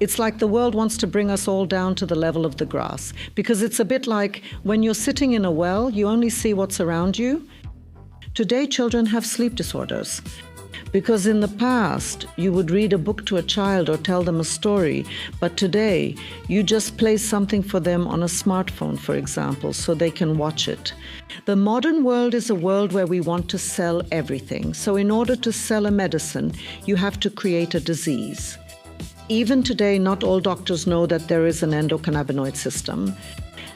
It's like the world wants to bring us all down to the level of the grass, because it's a bit like when you're sitting in a well, you only see what's around you. Today, children have sleep disorders. Because in the past, you would read a book to a child or tell them a story, but today, you just play something for them on a smartphone, for example, so they can watch it. The modern world is a world where we want to sell everything. So in order to sell a medicine, you have to create a disease. Even today, not all doctors know that there is an endocannabinoid system.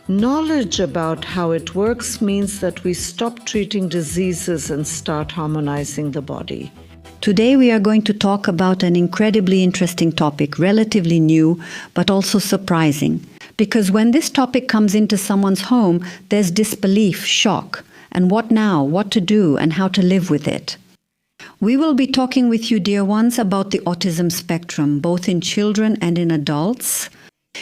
Knowledge about how it works means that we stop treating diseases and start harmonizing the body. Today we are going to talk about an incredibly interesting topic, relatively new, but also surprising. Because when this topic comes into someone's home, there's disbelief, shock, and what now, what to do, and how to live with it. We will be talking with you, dear ones, about the autism spectrum, both in children and in adults.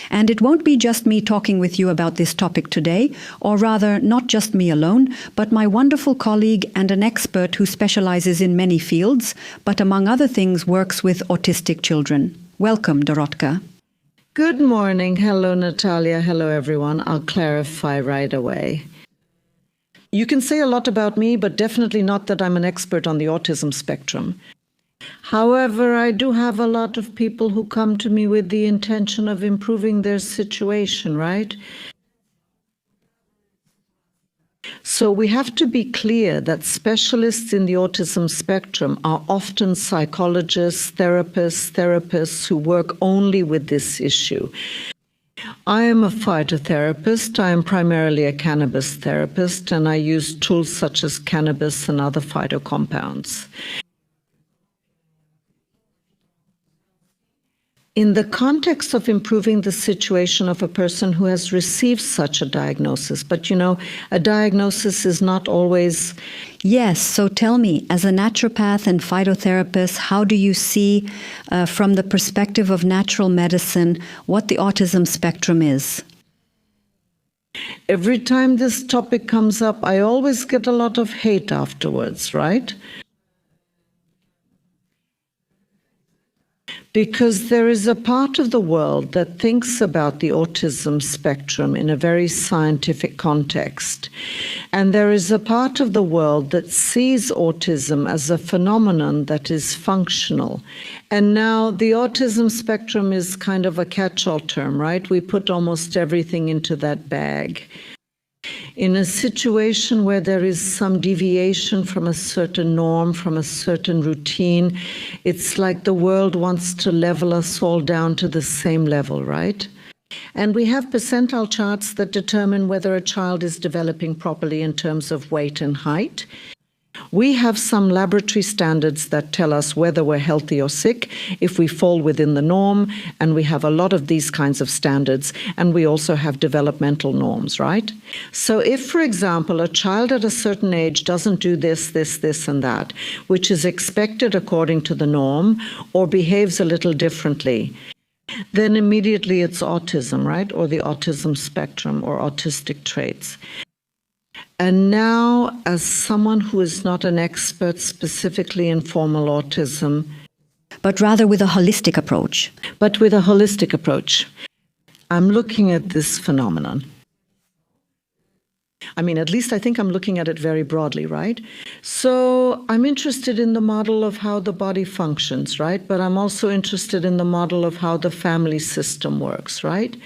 And it won't be just me talking with you about this topic today, or rather, not just me alone, but my wonderful colleague and an expert who specializes in many fields, but among other things works with autistic children. Welcome, Dorotka. Good morning. Hello, Natalia. Hello, everyone. I'll clarify right away. You can say a lot about me, but definitely not that I'm an expert on the autism spectrum. However, I do have a lot of people who come to me with the intention of improving their situation, right? So we have to be clear that specialists in the autism spectrum are often psychologists, therapists who work only with this issue. I am a phytotherapist. I am primarily a cannabis therapist, and I use tools such as cannabis and other phytocompounds. In the context of improving the situation of a person who has received such a diagnosis, but a diagnosis is not always... Yes, so tell me, as a naturopath and phytotherapist, how do you see, from the perspective of natural medicine, what the autism spectrum is? Every time this topic comes up, I always get a lot of hate afterwards, right? Because there is a part of the world that thinks about the autism spectrum in a very scientific context. And there is a part of the world that sees autism as a phenomenon that is functional. And now the autism spectrum is kind of a catch-all term, right? We put almost everything into that bag. In a situation where there is some deviation from a certain norm, from a certain routine, it's like the world wants to level us all down to the same level, right? And we have percentile charts that determine whether a child is developing properly in terms of weight and height. We have some laboratory standards that tell us whether we're healthy or sick, if we fall within the norm, and we have a lot of these kinds of standards, and we also have developmental norms, right? So if, for example, a child at a certain age doesn't do this, and that, which is expected according to the norm, or behaves a little differently, then immediately it's autism, right? Or the autism spectrum, or autistic traits. And now, as someone who is not an expert specifically in formal autism, but rather with a holistic approach. I'm looking at this phenomenon. I mean, at least I think I'm looking at it very broadly, right? So I'm interested in the model of how the body functions, right? But I'm also interested in the model of how the family system works, right?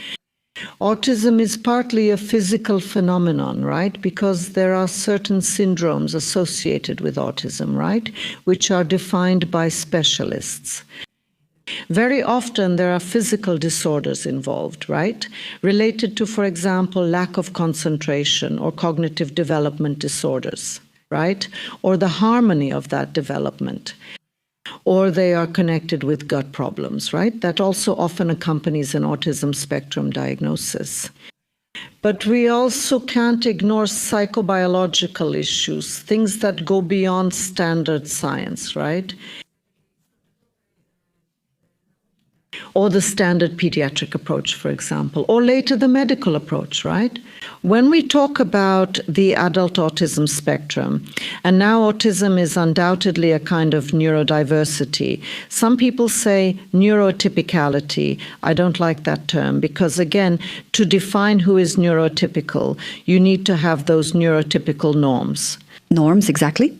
Autism is partly a physical phenomenon, right? Because there are certain syndromes associated with autism, right? Which are defined by specialists. Very often there are physical disorders involved, right? Related to, for example, lack of concentration or cognitive development disorders, right? Or the harmony of that development. Or they are connected with gut problems, right? That also often accompanies an autism spectrum diagnosis. But we also can't ignore psychobiological issues, things that go beyond standard science, right? or the standard pediatric approach, for example, or later the medical approach, right? When we talk about the adult autism spectrum, and now autism is undoubtedly a kind of neurodiversity. Some people say neurotypicality. I don't like that term because, again, to define who is neurotypical, you need to have those neurotypical norms. Norms, exactly.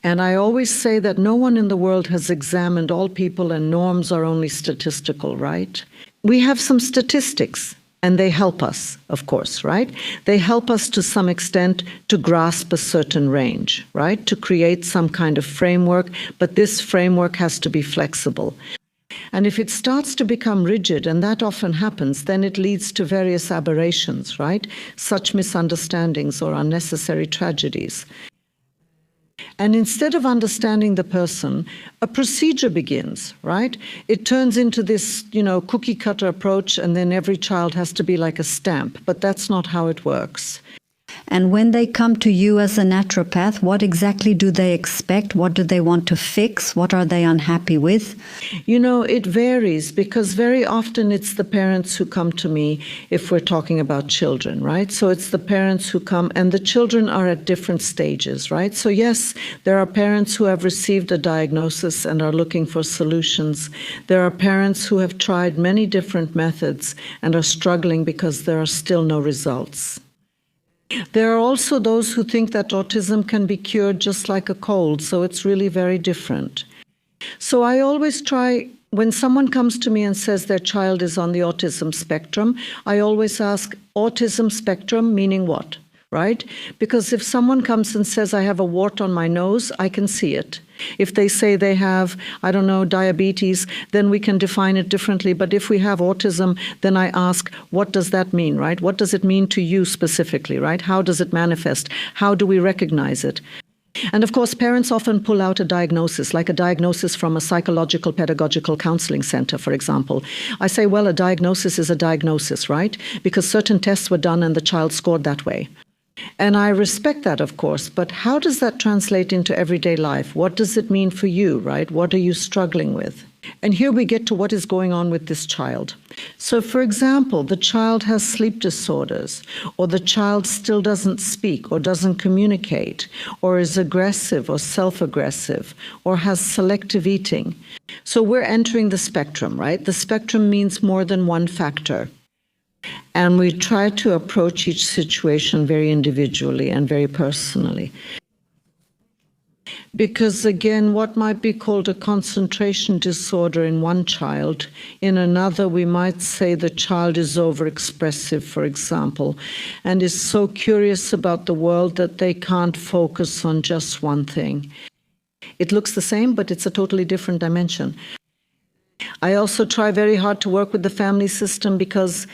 And I always say that no one in the world has examined all people, and norms are only statistical, right? We have some statistics, and they help us, of course, right? They help us to some extent to grasp a certain range, right? To create some kind of framework, but this framework has to be flexible. And if it starts to become rigid, and that often happens, then it leads to various aberrations, right? Such misunderstandings or unnecessary tragedies. And instead of understanding the person, a procedure begins, right? It turns into this, cookie cutter approach, and then every child has to be like a stamp, but that's not how it works. And when they come to you as a naturopath, what exactly do they expect? What do they want to fix? What are they unhappy with? It varies because very often it's the parents who come to me if we're talking about children, right? So it's the parents who come, and the children are at different stages, right? So yes, there are parents who have received a diagnosis and are looking for solutions. There are parents who have tried many different methods and are struggling because there are still no results. There are also those who think that autism can be cured just like a cold, so it's really very different. So I always try, when someone comes to me and says their child is on the autism spectrum, I always ask, autism spectrum meaning what, right? Because if someone comes and says, I have a wart on my nose, I can see it. If they say they have, diabetes, then we can define it differently. But if we have autism, then I ask, what does that mean, right? What does it mean to you specifically, right? How does it manifest? How do we recognize it? And of course, parents often pull out a diagnosis, like a diagnosis from a psychological pedagogical counseling center, for example. I say, well, a diagnosis is a diagnosis, right? Because certain tests were done and the child scored that way. And I respect that, of course, but how does that translate into everyday life? What does it mean for you, right? What are you struggling with? And here we get to what is going on with this child. So, for example, the child has sleep disorders, or the child still doesn't speak or doesn't communicate, or is aggressive or self-aggressive, or has selective eating. So we're entering the spectrum, right? The spectrum means more than one factor. And we try to approach each situation very individually and very personally. Because again, what might be called a concentration disorder in one child, in another we might say the child is overexpressive, for example, and is so curious about the world that they can't focus on just one thing. It looks the same, but it's a totally different dimension. I also try very hard to work with the family system because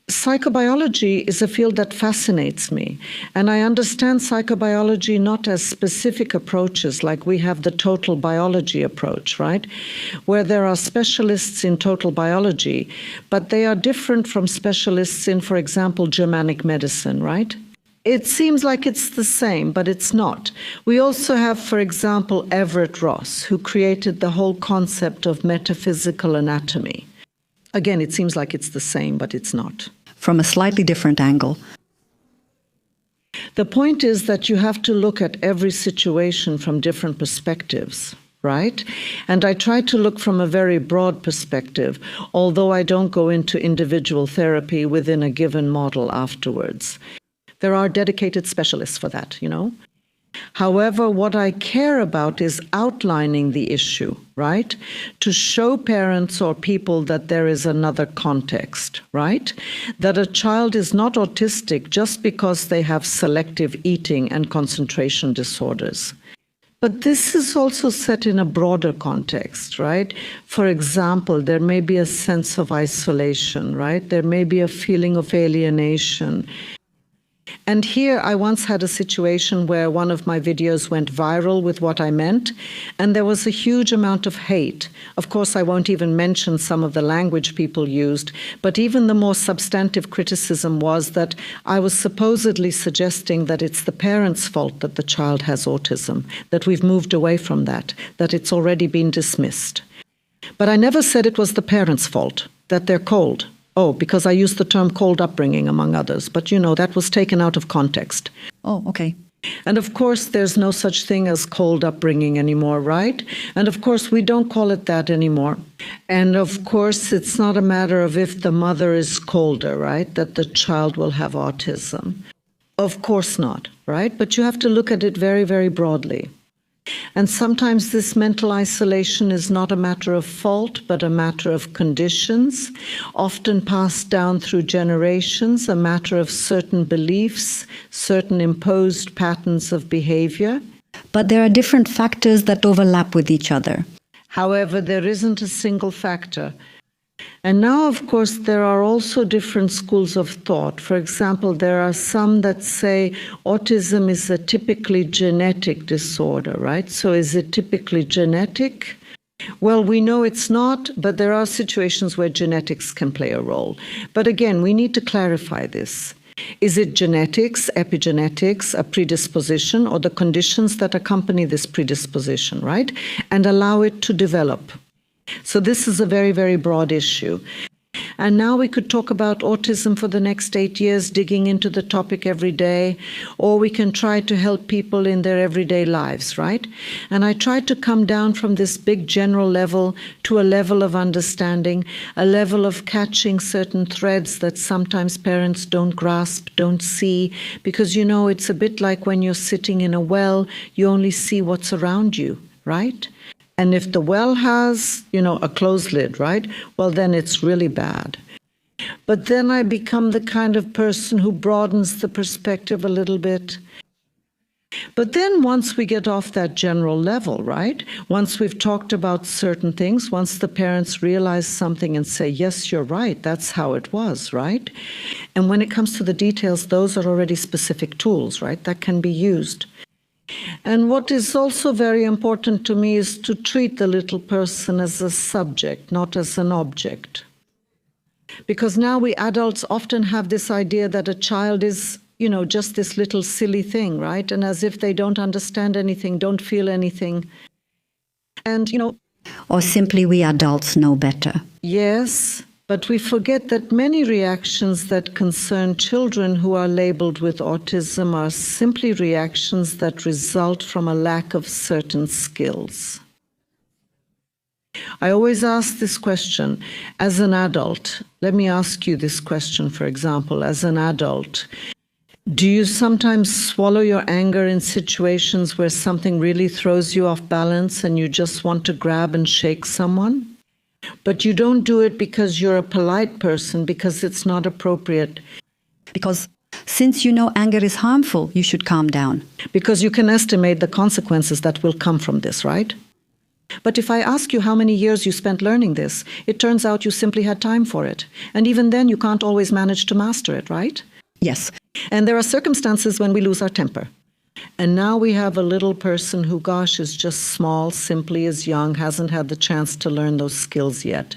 psychobiology is a field that fascinates me, and I understand psychobiology not as specific approaches like we have the total biology approach, right? Where there are specialists in total biology, but they are different from specialists in, for example, Germanic medicine, right? It seems like it's the same, but it's not. We also have, for example, Everett Ross, who created the whole concept of metaphysical anatomy. Again, it seems like it's the same, but it's not. From a slightly different angle. The point is that you have to look at every situation from different perspectives, right? And I try to look from a very broad perspective, although I don't go into individual therapy within a given model afterwards. There are dedicated specialists for that, However, what I care about is outlining the issue, right? To show parents or people that there is another context, right? That a child is not autistic just because they have selective eating and concentration disorders. But this is also set in a broader context, right? For example, there may be a sense of isolation, right? There may be a feeling of alienation. And here I once had a situation where one of my videos went viral with what I meant, and there was a huge amount of hate. Of course, I won't even mention some of the language people used, but even the more substantive criticism was that I was supposedly suggesting that it's the parents' fault that the child has autism, that we've moved away from that it's already been dismissed. But I never said it was the parents' fault, that they're cold. Oh, because I used the term cold upbringing, among others. But, that was taken out of context. Oh, okay. And of course, there's no such thing as cold upbringing anymore, right? And of course, we don't call it that anymore. And of course, it's not a matter of if the mother is colder, right, that the child will have autism. Of course not, right? But you have to look at it very, very broadly. And sometimes this mental isolation is not a matter of fault, but a matter of conditions, often passed down through generations, a matter of certain beliefs, certain imposed patterns of behavior. But there are different factors that overlap with each other. However, there isn't a single factor. And now, of course, there are also different schools of thought. For example, there are some that say autism is a typically genetic disorder, right? So is it typically genetic? Well, we know it's not, but there are situations where genetics can play a role. But again, we need to clarify this. Is it genetics, epigenetics, a predisposition, or the conditions that accompany this predisposition, right? And allow it to develop. So this is a very, very broad issue. And now we could talk about autism for the next 8 years, digging into the topic every day, or we can try to help people in their everyday lives, right? And I tried to come down from this big general level to a level of understanding, a level of catching certain threads that sometimes parents don't grasp, don't see, because, it's a bit like when you're sitting in a well, you only see what's around you, right? And if the well has, a closed lid, right? Well, then it's really bad. But then I become the kind of person who broadens the perspective a little bit. But then once we get off that general level, right? Once we've talked about certain things, once the parents realize something and say, yes, you're right, that's how it was, right? And when it comes to the details, those are already specific tools, right? That can be used. And what is also very important to me is to treat the little person as a subject, not as an object. Because now we adults often have this idea that a child is, just this little silly thing, right? And as if they don't understand anything, don't feel anything. And, Or simply we adults know better. Yes. But we forget that many reactions that concern children who are labeled with autism are simply reactions that result from a lack of certain skills. I always ask this question, as an adult, let me ask you this question, for example, as an adult, do you sometimes swallow your anger in situations where something really throws you off balance and you just want to grab and shake someone? But you don't do it because you're a polite person, because it's not appropriate. Because since anger is harmful, you should calm down. Because you can estimate the consequences that will come from this, right? But if I ask you how many years you spent learning this, it turns out you simply had time for it. And even then, you can't always manage to master it, right? Yes. And there are circumstances when we lose our temper. And now we have a little person who, is just small, simply is young, hasn't had the chance to learn those skills yet.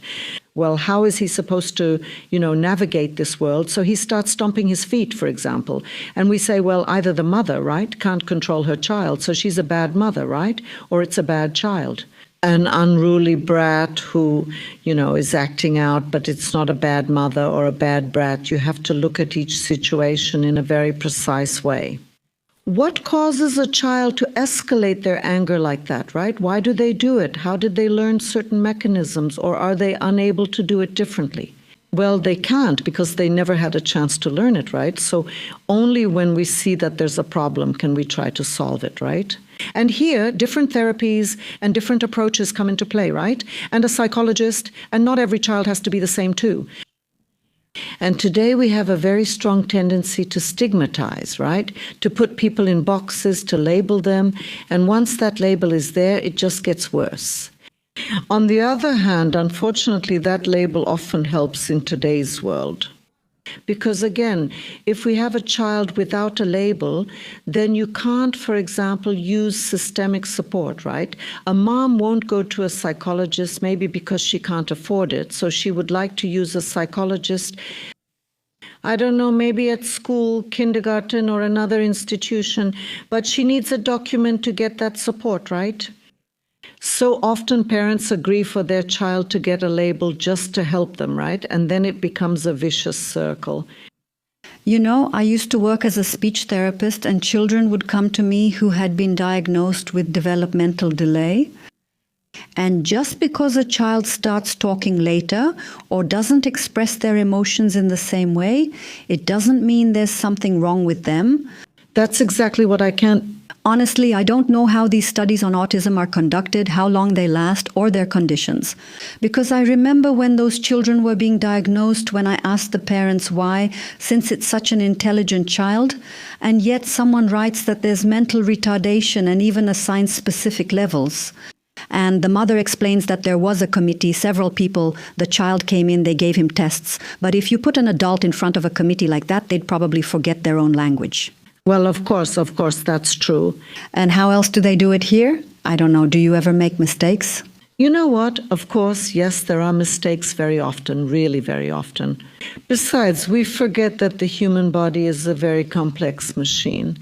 Well, how is he supposed to, navigate this world? So he starts stomping his feet, for example. And we say, well, either the mother, right, can't control her child, so she's a bad mother, right? Or it's a bad child. An unruly brat who, is acting out, but it's not a bad mother or a bad brat. You have to look at each situation in a very precise way. What causes a child to escalate their anger like that, right? Why do they do it? How did they learn certain mechanisms, or are they unable to do it differently? Well, they can't because they never had a chance to learn it, right? So only when we see that there's a problem can we try to solve it, right? And here, different therapies and different approaches come into play, right? And a psychologist, and not every child has to be the same too. And today we have a very strong tendency to stigmatize, right? To put people in boxes, to label them. And once that label is there, it just gets worse. On the other hand, unfortunately, that label often helps in today's world. Because again, if we have a child without a label, then you can't, for example, use systemic support, right? A mom won't go to a psychologist maybe because she can't afford it, so she would like to use a psychologist, I don't know, maybe at school, kindergarten, or another institution, but she needs a document to get that support, right? So often parents agree for their child to get a label just to help them, right? And then it becomes a vicious circle. You know, I used to work as a speech therapist, and children would come to me who had been diagnosed with developmental delay. And just because a child starts talking later or doesn't express their emotions in the same way, it doesn't mean there's something wrong with them. That's exactly what I can't. Honestly, I don't know how these studies on autism are conducted, how long they last, or their conditions. Because I remember when those children were being diagnosed, when I asked the parents why, since it's such an intelligent child, and yet someone writes that there's mental retardation and even assigned specific levels. And the mother explains that there was a committee, several people, the child came in, they gave him tests. But if you put an adult in front of a committee like that, they'd probably forget their own language. Well, of course, that's true. And how else do they do it here? I don't know. Do you ever make mistakes? You know what? Of course, yes, there are mistakes very often, really very often. Besides, we forget that the human body is a very complex machine.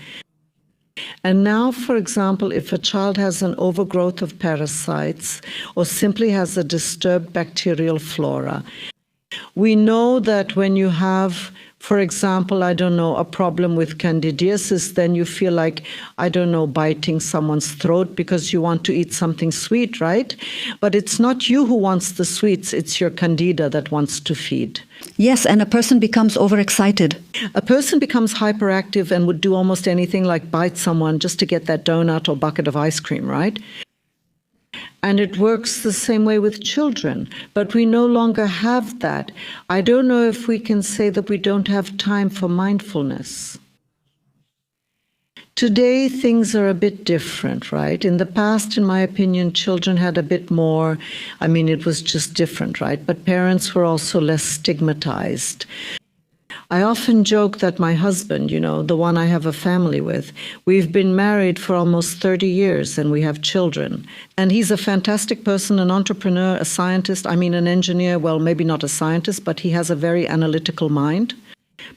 And now, for example, if a child has an overgrowth of parasites or simply has a disturbed bacterial flora, we know that when you have, for example, I don't know, a problem with candidiasis, then you feel like, I don't know, biting someone's throat because you want to eat something sweet, right? But it's not you who wants the sweets, it's your candida that wants to feed. Yes, and a person becomes overexcited. A person becomes hyperactive and would do almost anything like bite someone just to get that donut or bucket of ice cream, right? And it works the same way with children, but we no longer have that. I don't know if we can say that we don't have time for mindfulness. Today, things are a bit different, right? In the past, in my opinion, children had a bit more, it was just different, right? But parents were also less stigmatized. I often joke that my husband, the one I have a family with, we've been married for almost 30 years and we have children. And he's a fantastic person, an entrepreneur, a scientist, an engineer, well, maybe not a scientist, but he has a very analytical mind.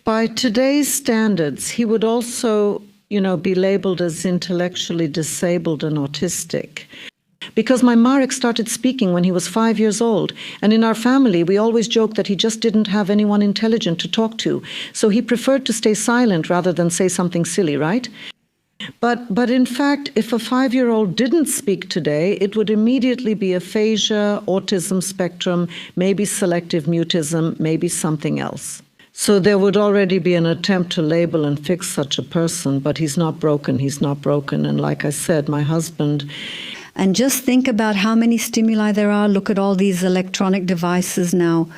By today's standards, he would also, be labeled as intellectually disabled and autistic. Because my Marek started speaking when he was 5 years old. And in our family, we always joked that he just didn't have anyone intelligent to talk to. So he preferred to stay silent rather than say something silly, right? But in fact, if a 5-year-old didn't speak today, it would immediately be aphasia, autism spectrum, maybe selective mutism, maybe something else. So there would already be an attempt to label and fix such a person, but he's not broken. And like I said, my husband... And just think about how many stimuli there are. Look at all these electronic devices now.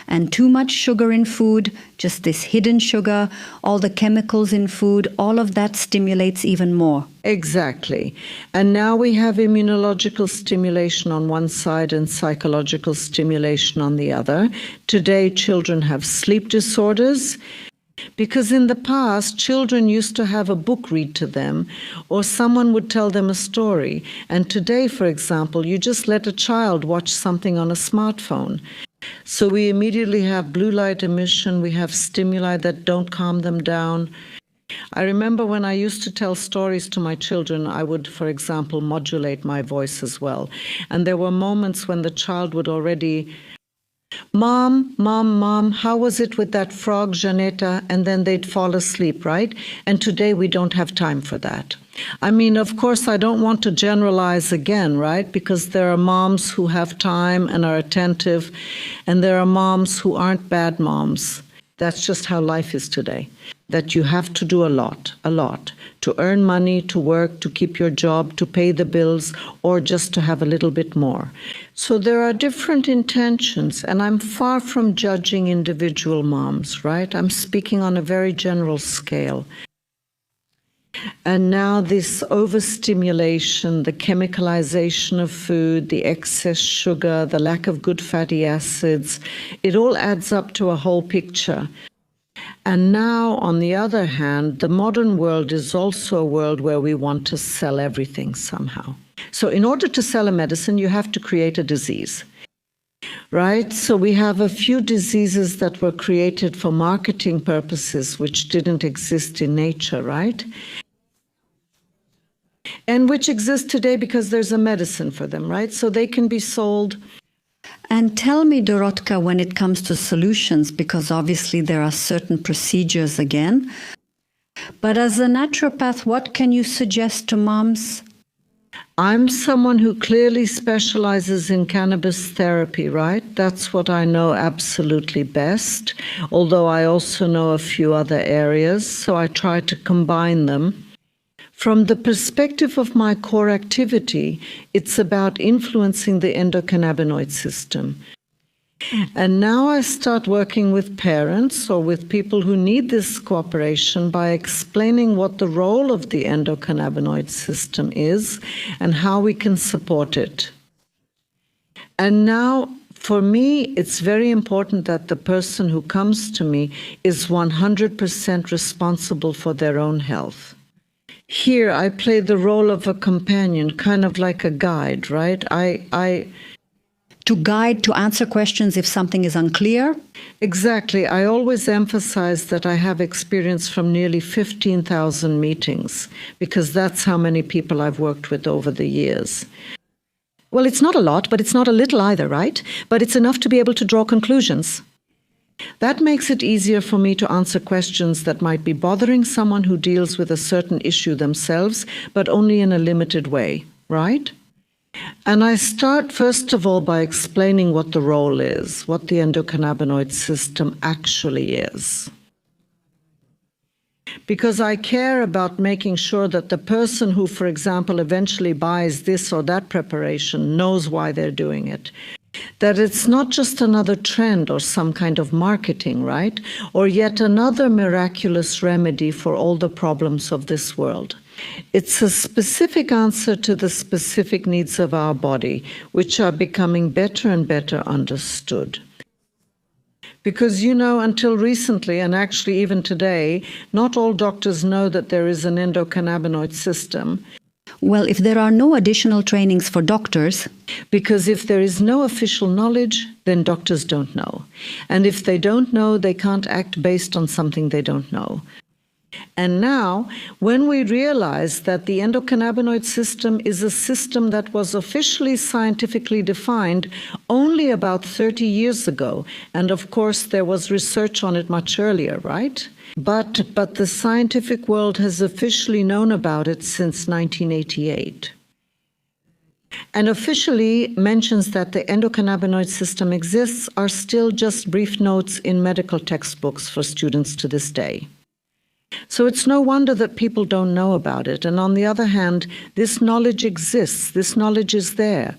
And too much sugar in food, just this hidden sugar, all the chemicals in food, all of that stimulates even more. Exactly. And now we have immunological stimulation on one side and psychological stimulation on the other. Today, children have sleep disorders. Because in the past, children used to have a book read to them, or someone would tell them a story. And today, for example, you just let a child watch something on a smartphone. So we immediately have blue light emission, we have stimuli that don't calm them down. I remember when I used to tell stories to my children, I would, for example, modulate my voice as well. And there were moments when the child would already... Mom, how was it with that frog, Janetta? And then they'd fall asleep, right? And today we don't have time for that. Of course, I don't want to generalize again, right? Because there are moms who have time and are attentive, and there are moms who aren't bad moms. That's just how life is today. That you have to do a lot, to earn money, to work, to keep your job, to pay the bills, or just to have a little bit more. So there are different intentions, and I'm far from judging individual moms, right? I'm speaking on a very general scale. And now this overstimulation, the chemicalization of food, the excess sugar, the lack of good fatty acids, it all adds up to a whole picture. And now, on the other hand, the modern world is also a world where we want to sell everything somehow. So in order to sell a medicine, you have to create a disease, right? So we have a few diseases that were created for marketing purposes, which didn't exist in nature, right? and which exist today because there's a medicine for them, right? So they can be sold. And tell me, Dorotka, when it comes to solutions, because obviously there are certain procedures again, but as a naturopath, what can you suggest to moms? I'm someone who clearly specializes in cannabis therapy, right? That's what I know absolutely best, although I also know a few other areas, so I try to combine them. From the perspective of my core activity, it's about influencing the endocannabinoid system. And now I start working with parents or with people who need this cooperation by explaining what the role of the endocannabinoid system is and how we can support it. And now, for me, it's very important that the person who comes to me is 100% responsible for their own health. Here, I play the role of a companion, kind of like a guide, right? To guide, to answer questions if something is unclear? Exactly. I always emphasize that I have experience from nearly 15,000 meetings, because that's how many people I've worked with over the years. Well, it's not a lot, but it's not a little either, right? But it's enough to be able to draw conclusions. That makes it easier for me to answer questions that might be bothering someone who deals with a certain issue themselves, but only in a limited way, right? And I start, first of all, by explaining what the role is, what the endocannabinoid system actually is. Because I care about making sure that the person who, for example, eventually buys this or that preparation knows why they're doing it. That it's not just another trend or some kind of marketing, right? Or yet another miraculous remedy for all the problems of this world. It's a specific answer to the specific needs of our body, which are becoming better and better understood. Because, until recently, and actually even today, not all doctors know that there is an endocannabinoid system. Well, if there are no additional trainings for doctors... Because if there is no official knowledge, then doctors don't know. And if they don't know, they can't act based on something they don't know. And now, when we realize that the endocannabinoid system is a system that was officially scientifically defined only about 30 years ago, and of course there was research on it much earlier, right? But the scientific world has officially known about it since 1988. And officially mentions that the endocannabinoid system exists are still just brief notes in medical textbooks for students to this day. So it's no wonder that people don't know about it. And on the other hand, this knowledge exists. This knowledge is there.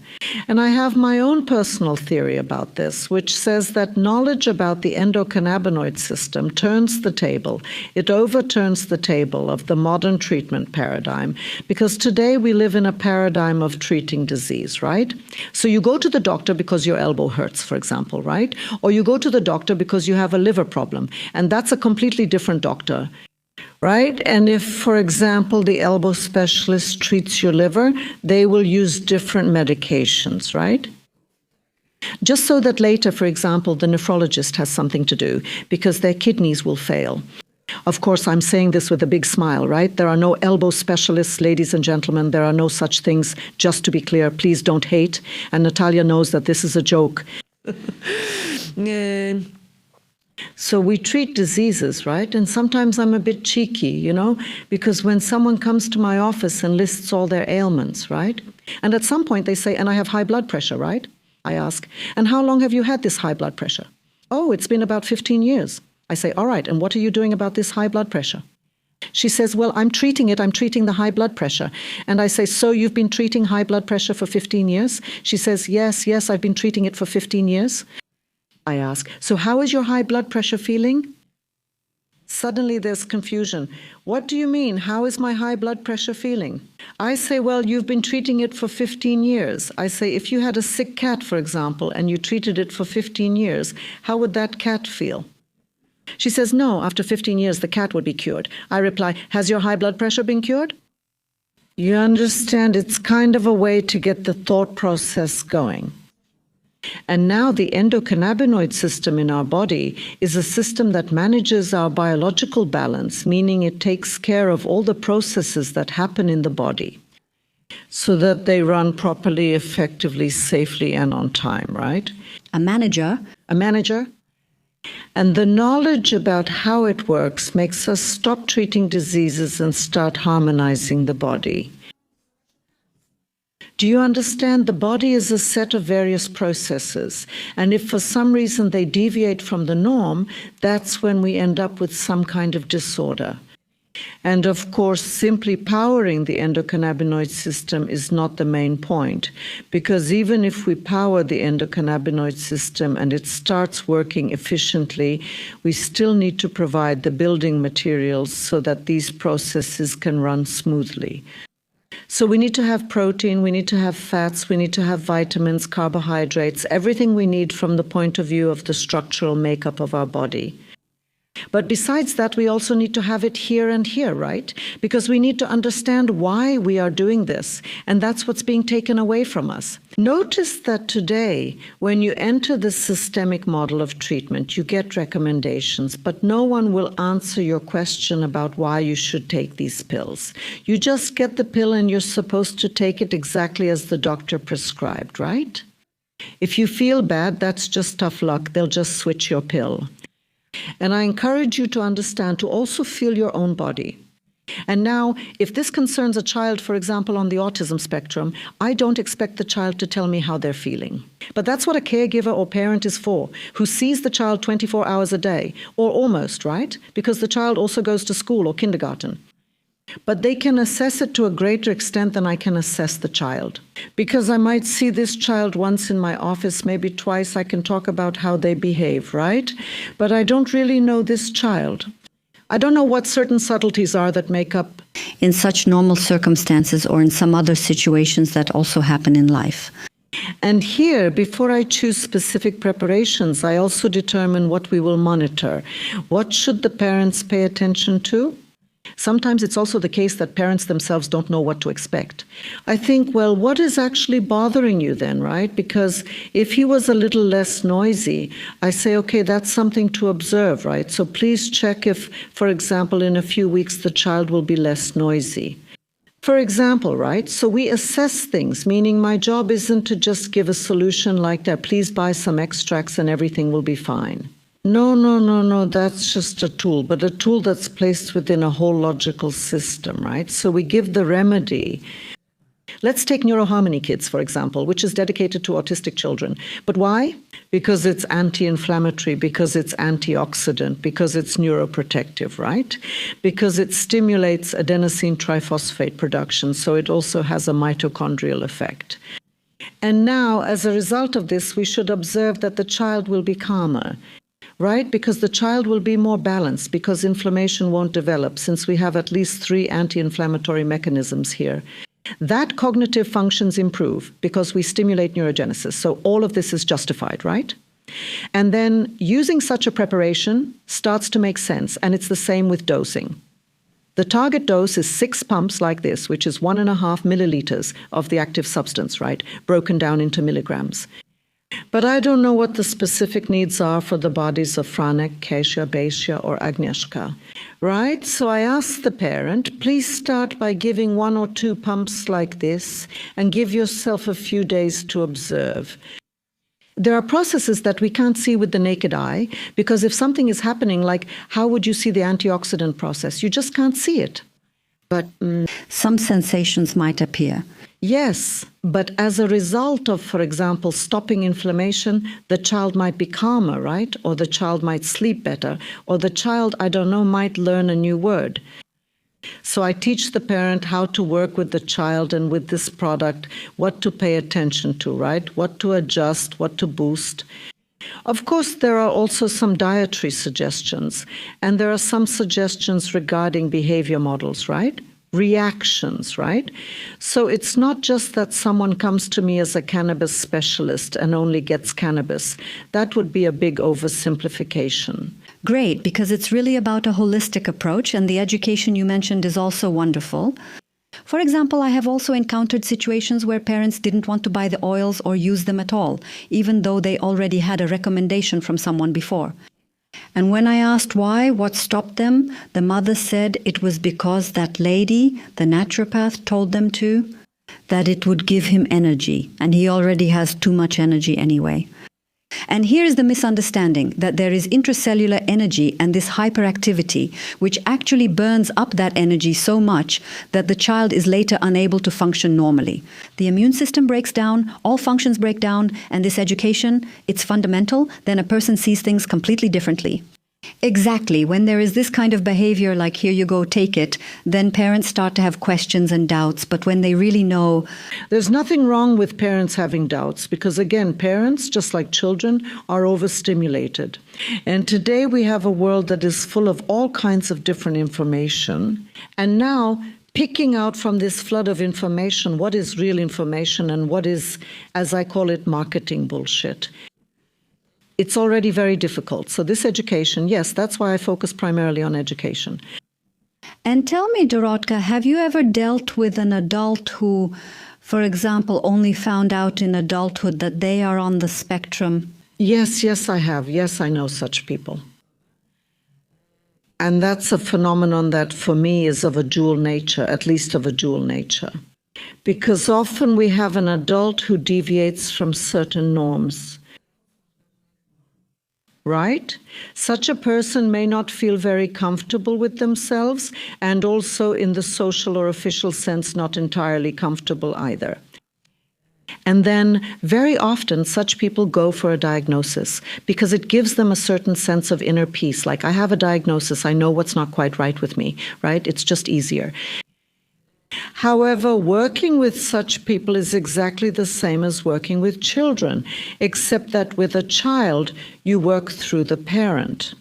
And I have my own personal theory about this, which says that knowledge about the endocannabinoid system turns the table. It overturns the table of the modern treatment paradigm, because today we live in a paradigm of treating disease, right? So you go to the doctor because your elbow hurts, for example, right? Or you go to the doctor because you have a liver problem, and that's a completely different doctor. Right? And if, for example, the elbow specialist treats your liver, they will use different medications, right? Just so that later, for example, the nephrologist has something to do because their kidneys will fail. Of course, I'm saying this with a big smile, right? There are no elbow specialists, ladies and gentlemen. There are no such things. Just to be clear, please don't hate. And Natalia knows that this is a joke. So we treat diseases, right? And sometimes I'm a bit cheeky, because when someone comes to my office and lists all their ailments, right? And at some point they say, and I have high blood pressure, right? I ask, and how long have you had this high blood pressure? Oh, it's been about 15 years. I say, all right, and what are you doing about this high blood pressure? She says, well, I'm treating the high blood pressure. And I say, so you've been treating high blood pressure for 15 years? She says, yes, I've been treating it for 15 years. I ask, so how is your high blood pressure feeling? Suddenly there's confusion. What do you mean? How is my high blood pressure feeling? I say, well, you've been treating it for 15 years. I say, if you had a sick cat, for example, and you treated it for 15 years, how would that cat feel? She says, no, after 15 years, the cat would be cured. I reply, has your high blood pressure been cured? You understand, it's kind of a way to get the thought process going. And now the endocannabinoid system in our body is a system that manages our biological balance, meaning it takes care of all the processes that happen in the body. so that they run properly, effectively, safely, and on time, right? A manager. A manager. And the knowledge about how it works makes us stop treating diseases and start harmonizing the body. Do you understand? The body is a set of various processes, and if for some reason they deviate from the norm, that's when we end up with some kind of disorder. And of course, simply powering the endocannabinoid system is not the main point, because even if we power the endocannabinoid system and it starts working efficiently, we still need to provide the building materials so that these processes can run smoothly. So we need to have protein, we need to have fats, we need to have vitamins, carbohydrates, everything we need from the point of view of the structural makeup of our body. But besides that, we also need to have it here and here, right? Because we need to understand why we are doing this, and that's what's being taken away from us. Notice that today, when you enter the systemic model of treatment, you get recommendations, but no one will answer your question about why you should take these pills. You just get the pill and you're supposed to take it exactly as the doctor prescribed, right? If you feel bad, that's just tough luck. They'll just switch your pill. And I encourage you to understand, to also feel your own body. And now, if this concerns a child, for example, on the autism spectrum, I don't expect the child to tell me how they're feeling. But that's what a caregiver or parent is for, who sees the child 24 hours a day, or almost, right? Because the child also goes to school or kindergarten. But they can assess it to a greater extent than I can assess the child. Because I might see this child once in my office, maybe twice, I can talk about how they behave, right? But I don't really know this child. I don't know what certain subtleties are that make up. In such normal circumstances or in some other situations that also happen in life. And here, before I choose specific preparations, I also determine what we will monitor. What should the parents pay attention to? Sometimes it's also the case that parents themselves don't know what to expect. I think, well, what is actually bothering you then, right? Because if he was a little less noisy, I say, okay, that's something to observe, right? So please check if, for example, in a few weeks the child will be less noisy. For example, right? So we assess things, meaning my job isn't to just give a solution like that, please buy some extracts and everything will be fine. No, that's just a tool, but a tool that's placed within a whole logical system, right? So we give the remedy. Let's take Neuroharmony Kids, for example, which is dedicated to autistic children. But why? Because it's anti-inflammatory, because it's antioxidant, because it's neuroprotective, right? Because it stimulates adenosine triphosphate production, so it also has a mitochondrial effect. And now, as a result of this, we should observe that the child will be calmer. Right? Because the child will be more balanced, because inflammation won't develop, since we have at least 3 anti-inflammatory mechanisms here. That cognitive functions improve because we stimulate neurogenesis. So all of this is justified, right? And then using such a preparation starts to make sense, and it's the same with dosing. The target dose is 6 pumps like this, which is 1.5 milliliters of the active substance, right? Broken down into milligrams. But I don't know what the specific needs are for the bodies of Franek, Kesha, Beisha, or Agnieszka, right? So I ask the parent, please start by giving 1 or 2 pumps like this and give yourself a few days to observe. There are processes that we can't see with the naked eye, because if something is happening, like how would you see the antioxidant process? You just can't see it. But some sensations might appear. Yes, but as a result of, for example, stopping inflammation, the child might be calmer, right? Or the child might sleep better, or the child, I don't know, might learn a new word. So I teach the parent how to work with the child and with this product, what to pay attention to, right? What to adjust, what to boost. Of course, there are also some dietary suggestions, and there are some suggestions regarding behavior models, right? Reactions, right? So it's not just that someone comes to me as a cannabis specialist and only gets cannabis. That would be a big oversimplification. Great, because it's really about a holistic approach, and the education you mentioned is also wonderful. For example, I have also encountered situations where parents didn't want to buy the oils or use them at all, even though they already had a recommendation from someone before. And when I asked why, what stopped them, the mother said it was because that lady, the naturopath, told them to. that it would give him energy, and he already has too much energy anyway. And here's the misunderstanding, that there is intracellular energy and this hyperactivity, which actually burns up that energy so much that the child is later unable to function normally. The immune system breaks down, all functions break down, and this education, it's fundamental, then a person sees things completely differently. Exactly. When there is this kind of behavior, like here you go, take it, then parents start to have questions and doubts. But when they really know... There's nothing wrong with parents having doubts because, again, parents, just like children, are overstimulated. And today we have a world that is full of all kinds of different information. And now, picking out from this flood of information what is real information and what is, as I call it, marketing bullshit. It's already very difficult. So this education, yes, that's why I focus primarily on education. And tell me, Dorotka, have you ever dealt with an adult who, for example, only found out in adulthood that they are on the spectrum? Yes, I have. Yes, I know such people. And that's a phenomenon that for me is of a dual nature, at least of a dual nature. Because often we have an adult who deviates from certain norms. Right? Such a person may not feel very comfortable with themselves and also in the social or official sense not entirely comfortable either. And then very often such people go for a diagnosis because it gives them a certain sense of inner peace. Like, I have a diagnosis, I know what's not quite right with me, right? It's just easier. However, working with such people is exactly the same as working with children, except that with a child, you work through the parent.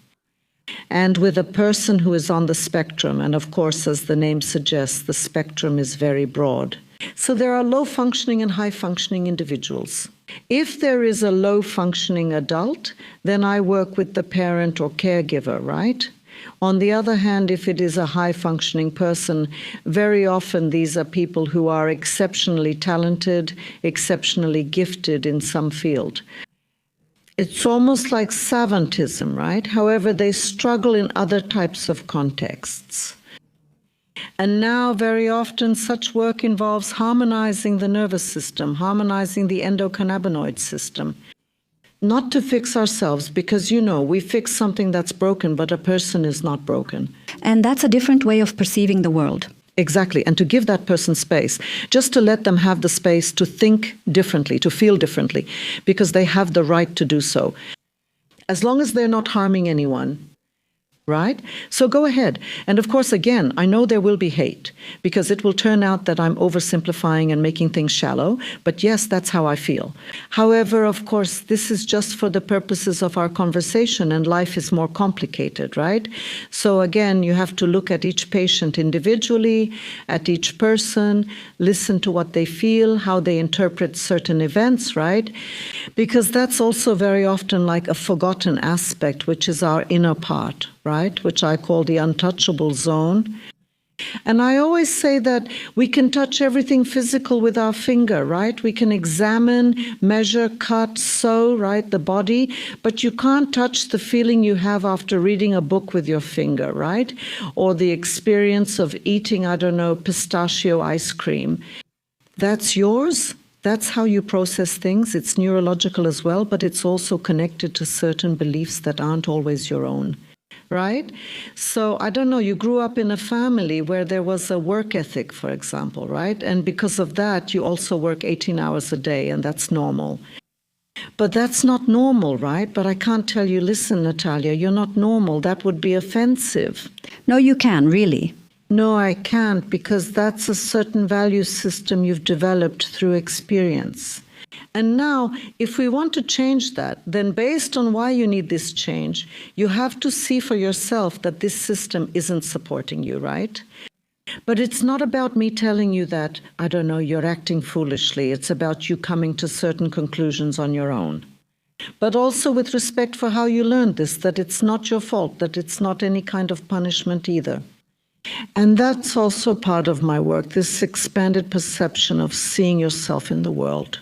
And with a person who is on the spectrum, and of course, as the name suggests, the spectrum is very broad. So there are low-functioning and high-functioning individuals. If there is a low-functioning adult, then I work with the parent or caregiver, right? On the other hand, if it is a high-functioning person, very often these are people who are exceptionally talented, exceptionally gifted in some field. It's almost like savantism, right? However, they struggle in other types of contexts. And now, very often, such work involves harmonizing the nervous system, harmonizing the endocannabinoid system. Not to fix ourselves, because, we fix something that's broken, but a person is not broken. And that's a different way of perceiving the world. Exactly. And to give that person space, just to let them have the space to think differently, to feel differently, because they have the right to do so. As long as they're not harming anyone. Right? So go ahead. And of course, again, I know there will be hate because it will turn out that I'm oversimplifying and making things shallow. But yes, that's how I feel. However, of course, this is just for the purposes of our conversation and life is more complicated, right? So again, you have to look at each patient individually, at each person, listen to what they feel, how they interpret certain events, right? Because that's also very often like a forgotten aspect, which is our inner part. Right, which I call the untouchable zone. And I always say that we can touch everything physical with our finger, right? We can examine, measure, cut, sew, right, the body, but you can't touch the feeling you have after reading a book with your finger, right? Or the experience of eating, pistachio ice cream. That's yours. That's how you process things. It's neurological as well, but it's also connected to certain beliefs that aren't always your own. Right? So, you grew up in a family where there was a work ethic, for example, right? And because of that, you also work 18 hours a day, and that's normal. But that's not normal, right? But I can't tell you, listen, Natalia, you're not normal. That would be offensive. No, you can, really. No, I can't, because that's a certain value system you've developed through experience. And now, if we want to change that, then based on why you need this change, you have to see for yourself that this system isn't supporting you, right? But it's not about me telling you that, you're acting foolishly. It's about you coming to certain conclusions on your own. But also with respect for how you learned this, that it's not your fault, that it's not any kind of punishment either. And that's also part of my work, this expanded perception of seeing yourself in the world.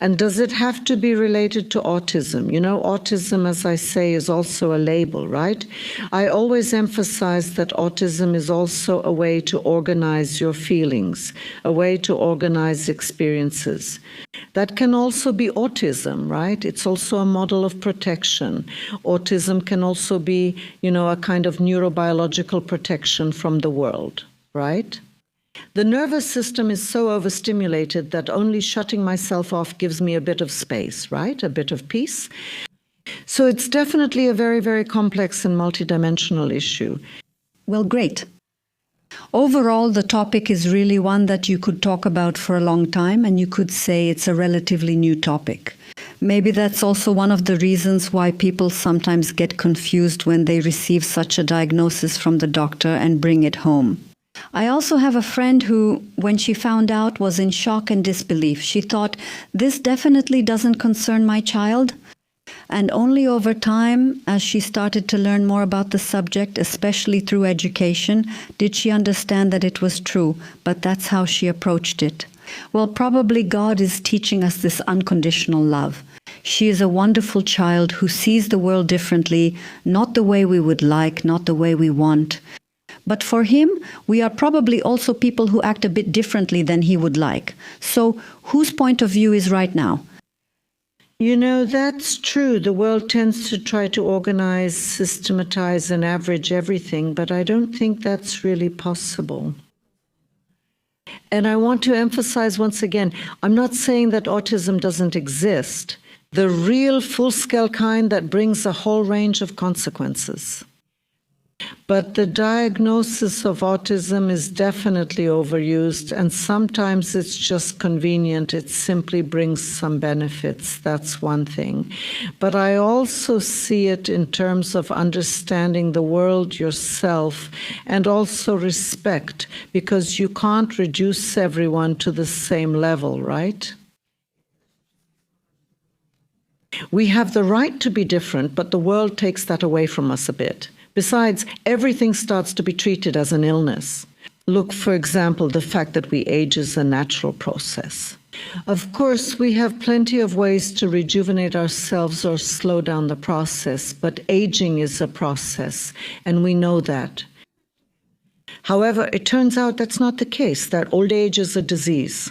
And does it have to be related to autism? You know, autism, as I say, is also a label, right? I always emphasize that autism is also a way to organize your feelings, a way to organize experiences. That can also be autism, right? It's also a model of protection. Autism can also be, a kind of neurobiological protection from the world, right? The nervous system is so overstimulated that only shutting myself off gives me a bit of space, right? A bit of peace. So it's definitely a very, very complex and multidimensional issue. Well, great. Overall, the topic is really one that you could talk about for a long time, and you could say it's a relatively new topic. Maybe that's also one of the reasons why people sometimes get confused when they receive such a diagnosis from the doctor and bring it home. I also have a friend who, when she found out, was in shock and disbelief. She thought, this definitely doesn't concern my child. And only over time, as she started to learn more about the subject, especially through education, did she understand that it was true. But that's how she approached it. Well, probably God is teaching us this unconditional love. She is a wonderful child who sees the world differently, not the way we would like, not the way we want. But for him, we are probably also people who act a bit differently than he would like. So whose point of view is right now? That's true. The world tends to try to organize, systematize, and average everything, but I don't think that's really possible. And I want to emphasize once again, I'm not saying that autism doesn't exist. The real full-scale kind that brings a whole range of consequences. But the diagnosis of autism is definitely overused, and sometimes it's just convenient. It simply brings some benefits. That's one thing. But I also see it in terms of understanding the world yourself and also respect, because you can't reduce everyone to the same level, right? We have the right to be different, but the world takes that away from us a bit. Besides, everything starts to be treated as an illness. Look, for example, the fact that we age is a natural process. Of course, we have plenty of ways to rejuvenate ourselves or slow down the process, but aging is a process, and we know that. However, it turns out that's not the case, that old age is a disease.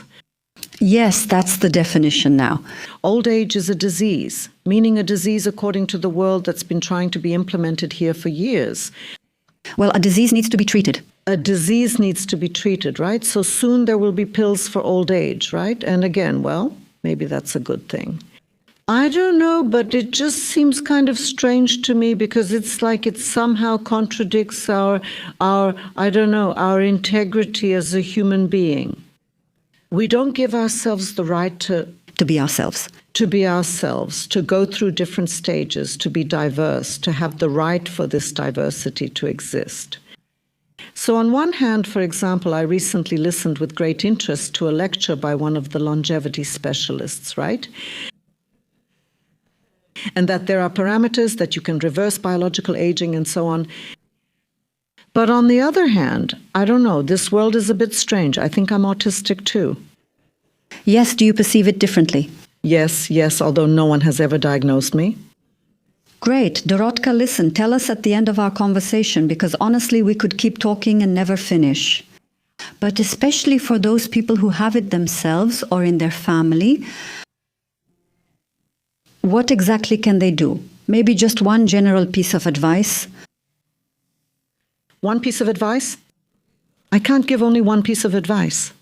Yes, that's the definition now. Old age is a disease, meaning a disease according to the world that's been trying to be implemented here for years. Well, a disease needs to be treated. A disease needs to be treated, right? So soon there will be pills for old age, right? And again, well, maybe that's a good thing. I don't know, but it just seems kind of strange to me because it's like it somehow contradicts our integrity as a human being. We don't give ourselves the right to be ourselves. To be ourselves, to go through different stages, to be diverse, to have the right for this diversity to exist. So on one hand, for example, I recently listened with great interest to a lecture by one of the longevity specialists, right? And that there are parameters that you can reverse biological aging and so on. But on the other hand, I don't know, this world is a bit strange. I think I'm autistic too. Yes, do you perceive it differently? Yes, although no one has ever diagnosed me. Great. Dorotka, listen, tell us at the end of our conversation, because honestly, we could keep talking and never finish. But especially for those people who have it themselves or in their family, what exactly can they do? Maybe just one general piece of advice. One piece of advice? I can't give only one piece of advice.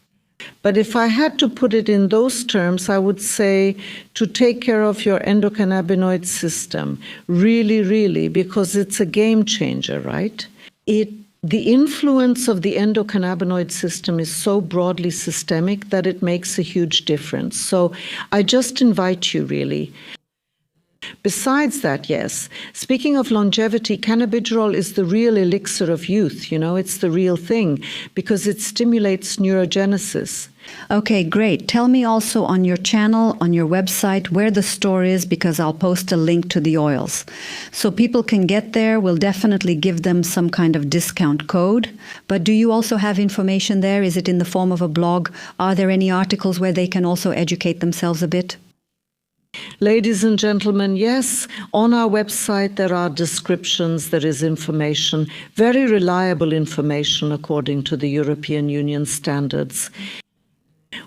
But if I had to put it in those terms, I would say to take care of your endocannabinoid system. Really, really, because it's a game changer, right? The influence of the endocannabinoid system is so broadly systemic that it makes a huge difference. So I just invite you, really. Besides that, yes, speaking of longevity, cannabidiol is the real elixir of youth, it's the real thing, because it stimulates neurogenesis. Okay, great. Tell me also on your channel, on your website, where the store is, because I'll post a link to the oils. So people can get there. We'll definitely give them some kind of discount code. But do you also have information there? Is it in the form of a blog? Are there any articles where they can also educate themselves a bit? Ladies and gentlemen, yes, on our website there are descriptions, there is information, very reliable information according to the European Union standards.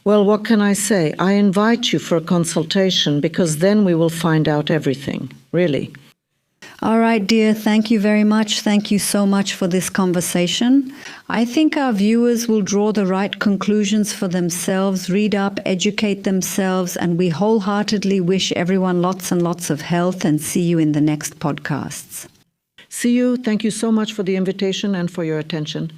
Well, what can I say? I invite you for a consultation because then we will find out everything, really. All right, dear. Thank you very much. Thank you so much for this conversation. I think our viewers will draw the right conclusions for themselves, read up, educate themselves, and we wholeheartedly wish everyone lots and lots of health and see you in the next podcasts. See you. Thank you so much for the invitation and for your attention.